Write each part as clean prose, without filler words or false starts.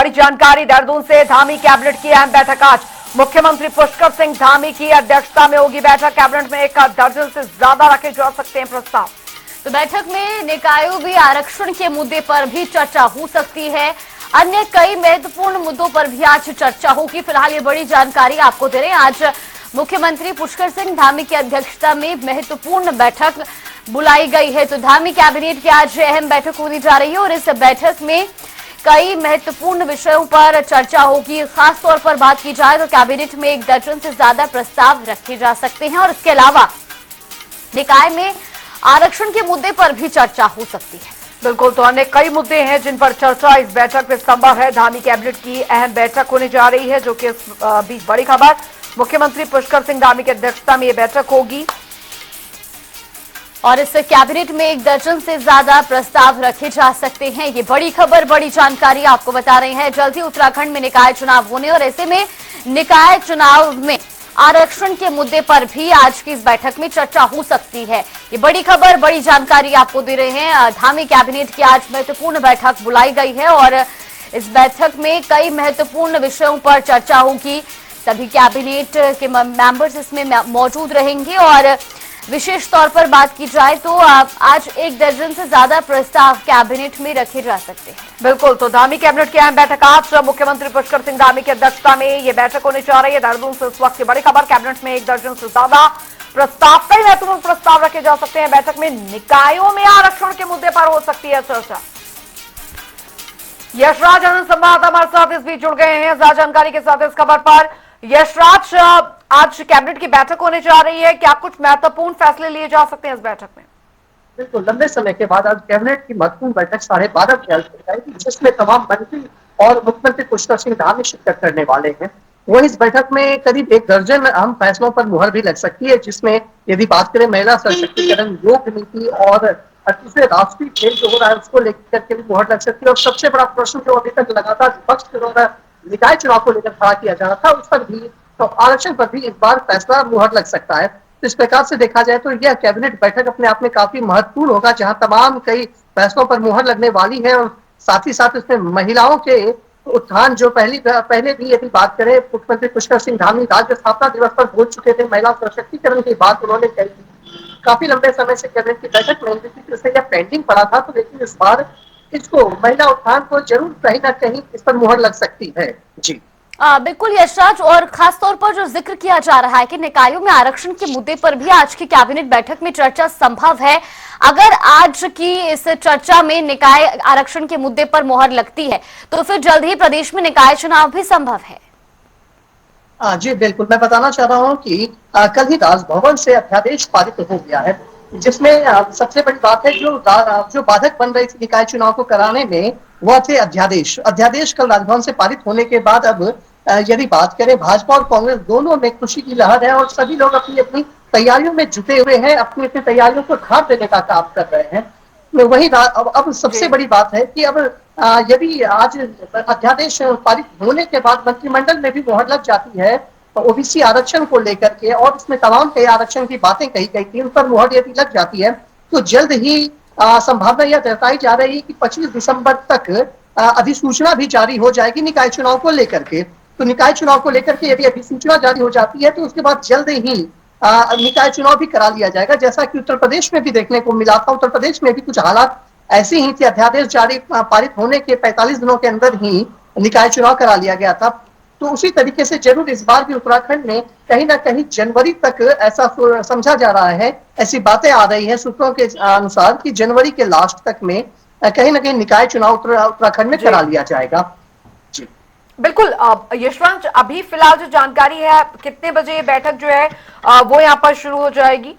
बड़ी जानकारी देहरादून से। धामी कैबिनेट की अहम बैठक आज मुख्यमंत्री पुष्कर सिंह धामी की अध्यक्षता में होगी बैठक। कैबिनेट में 1 दर्जन से ज्यादा रखे जा सकते हैं प्रस्ताव। तो बैठक में निकायों भी आरक्षण के मुद्दे पर भी चर्चा हो सकती है। अन्य कई महत्वपूर्ण मुद्दों पर भी आज चर्चा होगी। फिलहाल ये बड़ी जानकारी आपको दे रहे हैं। आज मुख्यमंत्री पुष्कर सिंह धामी की अध्यक्षता में महत्वपूर्ण बैठक बुलाई गई है। तो धामी कैबिनेट की आज अहम बैठक होने जा रही है और इस बैठक में कई महत्वपूर्ण विषयों पर चर्चा होगी। खास तौर पर बात की जाए तो कैबिनेट में 1 दर्जन से ज्यादा प्रस्ताव रखे जा सकते हैं और इसके अलावा निकाय में आरक्षण के मुद्दे पर भी चर्चा हो सकती है। बिल्कुल, तो अन्य कई मुद्दे हैं जिन पर चर्चा इस बैठक में संभव है। धामी कैबिनेट की अहम बैठक होने जा रही है, जो कि इस बीच बड़ी खबर, मुख्यमंत्री पुष्कर सिंह धामी की अध्यक्षता में यह बैठक होगी और इस कैबिनेट में 1 दर्जन से ज्यादा प्रस्ताव रखे जा सकते हैं। ये बड़ी खबर, बड़ी जानकारी आपको बता रहे हैं। जल्द ही उत्तराखंड में निकाय चुनाव होने और ऐसे में निकाय चुनाव में आरक्षण के मुद्दे पर भी आज की इस बैठक में चर्चा हो सकती है। ये बड़ी खबर, बड़ी जानकारी आपको दे रहे हैं। धामी कैबिनेट की आज महत्वपूर्ण बैठक बुलाई गई है और इस बैठक में कई महत्वपूर्ण विषयों पर चर्चा होगी। सभी कैबिनेट के मेंबर्स इसमें मौजूद रहेंगे और विशेष तौर पर बात की जाए तो आज 1 दर्जन से ज्यादा प्रस्ताव कैबिनेट में रखे जा सकते हैं। बिल्कुल, तो धामी कैबिनेट की अहम बैठक आज मुख्यमंत्री पुष्कर सिंह धामी की अध्यक्षता में यह बैठक होने जा रही है। देहरादून से इस वक्त की बड़ी खबर, कैबिनेट में 1 दर्जन से ज्यादा प्रस्ताव, कई महत्वपूर्ण प्रस्ताव रखे जा सकते हैं। बैठक में निकायों में आरक्षण के मुद्दे पर हो सकती है चर्चा। यशराज आनंद संवाददाता हमारे साथ इस बीच जुड़ गए हैं ज्यादा जानकारी के साथ इस खबर पर। यशराज, आज कैबिनेट की बैठक होने जा रही है, क्या कुछ महत्वपूर्ण फैसले लिए जा सकते हैं इस बैठक में? बिल्कुल, लंबे समय के बाद आज कैबिनेट की महत्वपूर्ण बैठक 12:30 बजे जिसमें तमाम मंत्री और मुख्यमंत्री पुष्कर सिंह धामी शिरकत करने वाले हैं। वही इस बैठक में करीब 1 दर्जन अहम फैसलों पर मुहर भी लग सकती है, जिसमें यदि बात करें महिला सशक्तिकरण, योग नीति और दूसरे राष्ट्रीय खेल जो हो रहा है उसको लेकर के भी मुहर लग सकती है। और सबसे बड़ा प्रश्न जो अभी तक लगातार विपक्ष के द्वारा निकाय चुनाव को लेकर खड़ा किया जा रहा था, उस पर भी, तो आरक्षण पर भी इस बार फैसला मुहर लग सकता है। तो इस प्रकार से देखा जाए तो यह कैबिनेट बैठक अपने आप में काफी महत्वपूर्ण होगा, जहां तमाम कई फैसलों पर मुहर लगने वाली है। और साथ ही साथ इसमें महिलाओं के उत्थान, जो पहले भी यदि बात करें, मुख्यमंत्री पुष्कर सिंह धामी राज्य स्थापना दिवस पर बोल चुके थे, महिला सशक्तिकरण की बात उन्होंने कही थी। काफी लंबे समय से कैबिनेट की बैठक में यह पेंडिंग पड़ा था, तो लेकिन इस बार इसको, महिला उत्थान को जरूर कहीं ना कहीं इस पर मुहर लग सकती है। जी बिल्कुल यशराज, और खास तौर पर जो जिक्र किया जा रहा है कि निकायों में आरक्षण के मुद्दे पर भी आज की कैबिनेट बैठक में चर्चा संभव है। अगर आज की इस चर्चा में निकाय आरक्षण के मुद्दे पर मुहर लगती है तो फिर जल्द ही प्रदेश में निकाय चुनाव भी संभव है। जी बिल्कुल, मैं बताना चाह रहा हूँ कि कल ही राजभवन से अध्यादेश पारित हो गया है, जिसमें सबसे बड़ी बात है जो बाधक बन रही थी निकाय चुनाव को कराने में, वह थे अध्यादेश कल राजभवन से पारित होने के बाद अब यदि बात करें, भाजपा और कांग्रेस दोनों में खुशी की लहर है और सभी लोग अपनी अपनी तैयारियों में जुटे हुए हैं, अपनी अपनी तैयारियों को धार देने का काम कर रहे हैं। वही अब सबसे बड़ी बात है कि अब यदि आज अध्यादेश पारित होने के बाद मंत्रिमंडल में भी मुहर लग जाती है तो ओबीसी आरक्षण को लेकर के, और इसमें तमाम कई आरक्षण की बातें कही गई थी, उन पर मुहर यदि लग जाती है तो जल्द ही संभावना यह जताई जा रही है कि 25 दिसंबर तक अधिसूचना भी जारी हो जाएगी निकाय चुनाव को लेकर के। तो निकाय चुनाव को लेकर के यदि अधिसूचना जारी हो जाती है तो उसके बाद जल्द ही निकाय चुनाव भी करा लिया जाएगा, जैसा कि उत्तर प्रदेश में भी देखने को मिला था। उत्तर प्रदेश में भी कुछ हालात ऐसे ही थे, अध्यादेश जारी पारित होने के 45 दिनों के अंदर ही निकाय चुनाव करा लिया गया था। तो उसी तरीके से जरूर इस बार भी उत्तराखंड में कहीं ना कहीं जनवरी तक, ऐसा समझा जा रहा है, ऐसी बातें आ रही है सूत्रों के अनुसार कि जनवरी के लास्ट तक में कहीं ना कहीं निकाय चुनाव उत्तराखंड में करा लिया जाएगा। जी बिल्कुल यशवंत, अभी फिलहाल जो जानकारी है, कितने बजे बैठक जो है वो यहाँ पर शुरू हो जाएगी?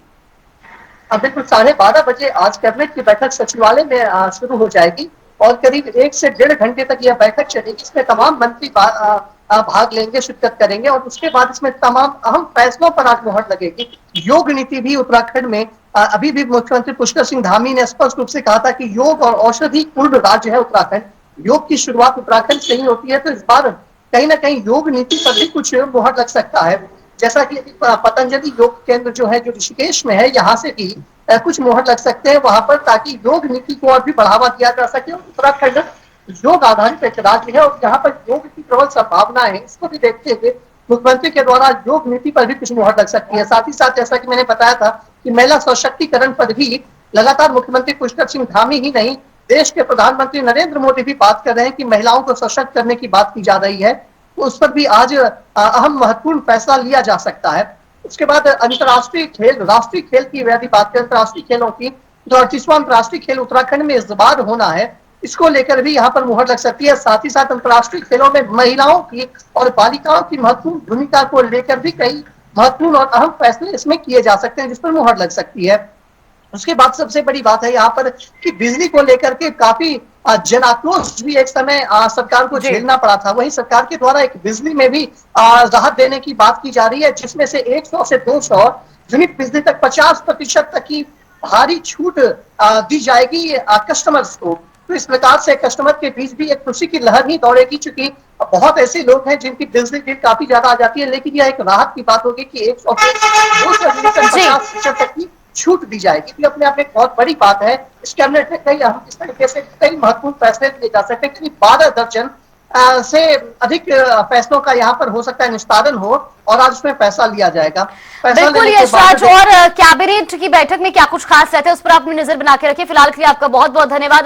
बिल्कुल 12:30 बजे आज कैबिनेट की बैठक सचिवालय में शुरू हो जाएगी और करीब 1 से 1.5 घंटे तक यह बैठक चलेगी। इसमें तमाम मंत्री भाग लेंगे, शिरकत करेंगे और उसके बाद इसमें तमाम अहम फैसलों पर आज मुहर लगेगी। योग नीति भी उत्तराखंड में, अभी भी मुख्यमंत्री पुष्कर सिंह धामी ने स्पष्ट रूप से कहा था कि योग और औषधि पूर्ण राज्य है उत्तराखंड, योग की शुरुआत उत्तराखंड से ही होती है। तो इस बार कहीं ना कहीं योग नीति पर भी कुछ मुहर लग सकता है, जैसा कि पतंजलि योग केंद्र जो है, जो ऋषिकेश में है, यहाँ से भी कुछ मुहर लग सकते हैं वहां पर, ताकि योग नीति को और भी बढ़ावा दिया जा सके। उत्तराखंड योग आधारित एक राज्य है और यहाँ पर योग की प्रबल संभावना है। इसको भी देखते हुए मुख्यमंत्री के द्वारा योग नीति पर भी कुछ मुहर लग सकती है। साथ ही साथ जैसा कि मैंने बताया था कि महिला सशक्तिकरण पर भी लगातार मुख्यमंत्री पुष्कर सिंह धामी ही नहीं, देश के प्रधानमंत्री नरेंद्र मोदी भी बात कर रहे हैं कि महिलाओं को सशक्त करने की बात की जा रही है। तो उस पर भी आज अहम महत्वपूर्ण फैसला लिया जा सकता है। उसके बाद अंतर्राष्ट्रीय खेल, राष्ट्रीय खेल की यदि बात करें, अंतर्राष्ट्रीय खेलों की, तो 38वां अंतर्राष्ट्रीय खेल उत्तराखंड में इस बार होना है। इसको लेकर भी यहाँ पर मुहर लग सकती है। साथ ही साथ अंतर्राष्ट्रीय खेलों में महिलाओं की और बालिकाओं की महत्वपूर्ण भूमिका को लेकर भी कई महत्वपूर्ण और अहम फैसले इसमें किए जा सकते हैं, जिस पर मुहर लग सकती है। उसके बाद सबसे बड़ी बात है यहाँ पर कि बिजली को लेकर के काफी जन आक्रोश भी एक समय सरकार को झेलना पड़ा था। वहीं सरकार के द्वारा एक बिजली में भी राहत देने की बात की जा रही है, जिसमें से 100 से 200 यूनिट बिजली तक 50% तक की भारी छूट दी जाएगी कस्टमर्स को। तो इस प्रकार से कस्टमर के बीच भी एक खुशी की लहर ही दौड़ेगी, चूंकि बहुत ऐसे लोग हैं जिनकी बिजली बिल काफी ज्यादा आ जाती है, लेकिन यह एक राहत की बात होगी कि 100 से 200 यूनिट तक 50% तक की छूट दी जाएगी। तो अपने आप में एक बहुत बड़ी बात है। इस कैबिनेट में कई हम इस तरीके से कई महत्वपूर्ण फैसले लिए जा सकते हैं कि 12 दर्जन से अधिक फैसलों का यहाँ पर हो सकता है निस्तारण हो और आज उसमें फैसला लिया जाएगा। बिल्कुल यशराज, और कैबिनेट की बैठक में क्या कुछ खास रहता है उस पर आप नजर बना के रखिए। फिलहाल के लिए आपका बहुत बहुत धन्यवाद।